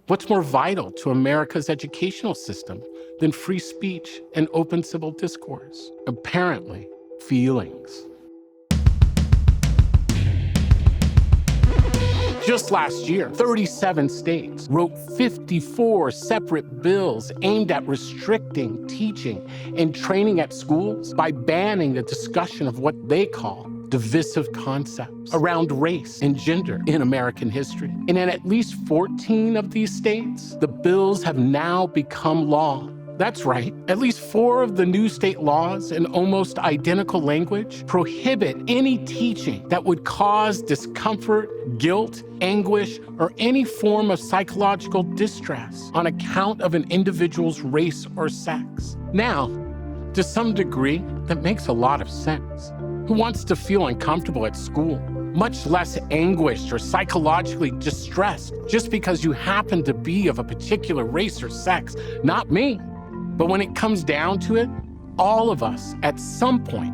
What's more vital to America's educational system than free speech and open civil discourse? Apparently, feelings. Just last year, 37 states wrote 54 separate bills aimed at restricting teaching and training at schools by banning the discussion of what they call divisive concepts around race and gender in American history. And in at least 14 of these states, the bills have now become law. That's right, at least 4 of the new state laws in almost identical language prohibit any teaching that would cause discomfort, guilt, anguish, or any form of psychological distress on account of an individual's race or sex. Now, to some degree, that makes a lot of sense. Who wants to feel uncomfortable at school, much less anguished or psychologically distressed just because you happen to be of a particular race or sex? Not me. But when it comes down to it, all of us at some point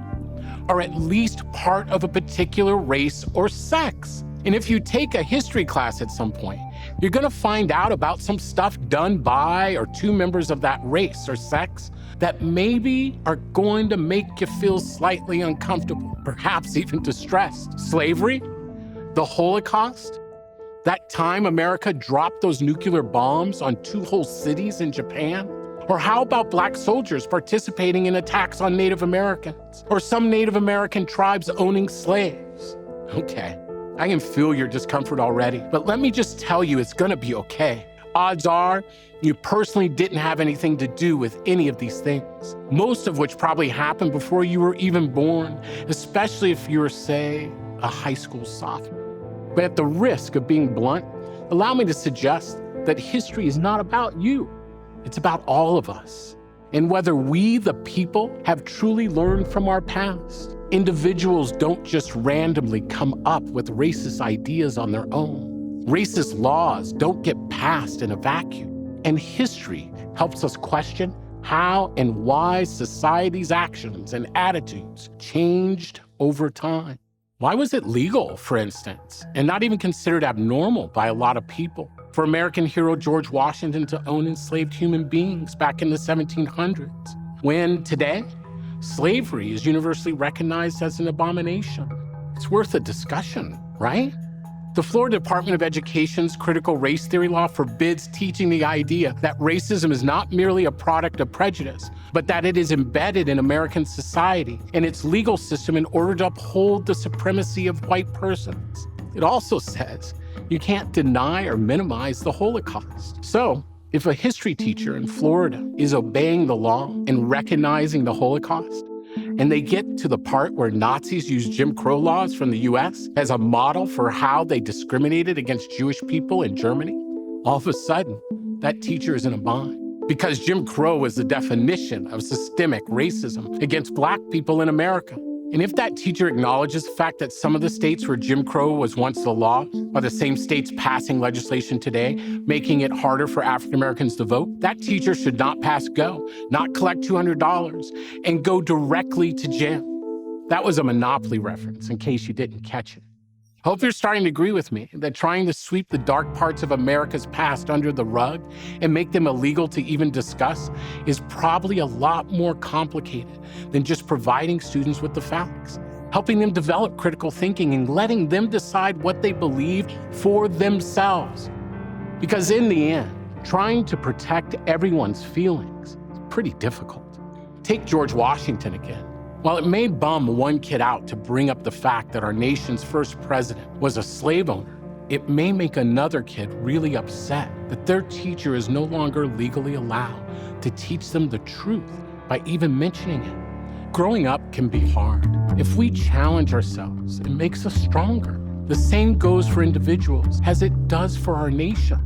are at least part of a particular race or sex. And if you take a history class at some point, you're gonna find out about some stuff done by or to members of that race or sex that maybe are going to make you feel slightly uncomfortable, perhaps even distressed. Slavery, the Holocaust, that time America dropped those nuclear bombs on 2 whole cities in Japan. Or how about Black soldiers participating in attacks on Native Americans? Or some Native American tribes owning slaves? Okay, I can feel your discomfort already, but let me just tell you it's gonna be okay. Odds are, you personally didn't have anything to do with any of these things, most of which probably happened before you were even born, especially if you were, say, a high school sophomore. But at the risk of being blunt, allow me to suggest that history is not about you. It's about all of us, and whether we, the people, have truly learned from our past. Individuals don't just randomly come up with racist ideas on their own. Racist laws don't get passed in a vacuum. And history helps us question how and why society's actions and attitudes changed over time. Why was it legal, for instance, and not even considered abnormal by a lot of people, for American hero George Washington to own enslaved human beings back in the 1700s, when today, slavery is universally recognized as an abomination? It's worth a discussion, right? The Florida Department of Education's critical race theory law forbids teaching the idea that racism is not merely a product of prejudice, but that it is embedded in American society and its legal system in order to uphold the supremacy of white persons. It also says you can't deny or minimize the Holocaust. So, if a history teacher in Florida is obeying the law and recognizing the Holocaust, and they get to the part where Nazis used Jim Crow laws from the US as a model for how they discriminated against Jewish people in Germany, all of a sudden, that teacher is in a bind. Because Jim Crow was the definition of systemic racism against Black people in America. And if that teacher acknowledges the fact that some of the states where Jim Crow was once the law are the same states passing legislation today, making it harder for African Americans to vote, that teacher should not pass go, not collect $200, and go directly to jail. That was a Monopoly reference, in case you didn't catch it. Hope you're starting to agree with me that trying to sweep the dark parts of America's past under the rug and make them illegal to even discuss is probably a lot more complicated than just providing students with the facts, helping them develop critical thinking and letting them decide what they believe for themselves. Because in the end, trying to protect everyone's feelings is pretty difficult. Take George Washington again. While it may bum one kid out to bring up the fact that our nation's first president was a slave owner, it may make another kid really upset that their teacher is no longer legally allowed to teach them the truth by even mentioning it. Growing up can be hard. If we challenge ourselves, it makes us stronger. The same goes for individuals as it does for our nation.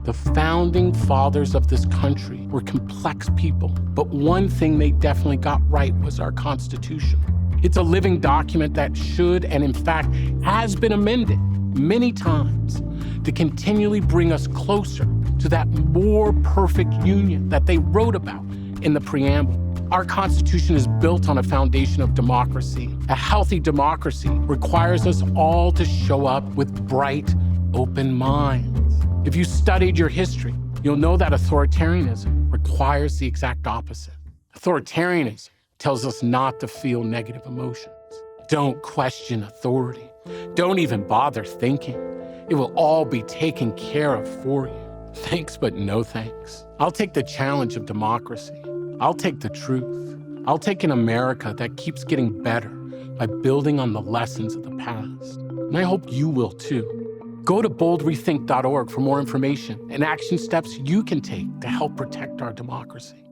The founding fathers of this country were complex people, but one thing they definitely got right was our Constitution. It's a living document that should, and in fact, has been amended many times to continually bring us closer to that more perfect union that they wrote about in the preamble. Our Constitution is built on a foundation of democracy. A healthy democracy requires us all to show up with bright, open minds. If you studied your history, you'll know that authoritarianism requires the exact opposite. Authoritarianism tells us not to feel negative emotions. Don't question authority. Don't even bother thinking. It will all be taken care of for you. Thanks, but no thanks. I'll take the challenge of democracy. I'll take the truth. I'll take an America that keeps getting better by building on the lessons of the past. And I hope you will too. Go to boldrethink.org for more information and action steps you can take to help protect our democracy.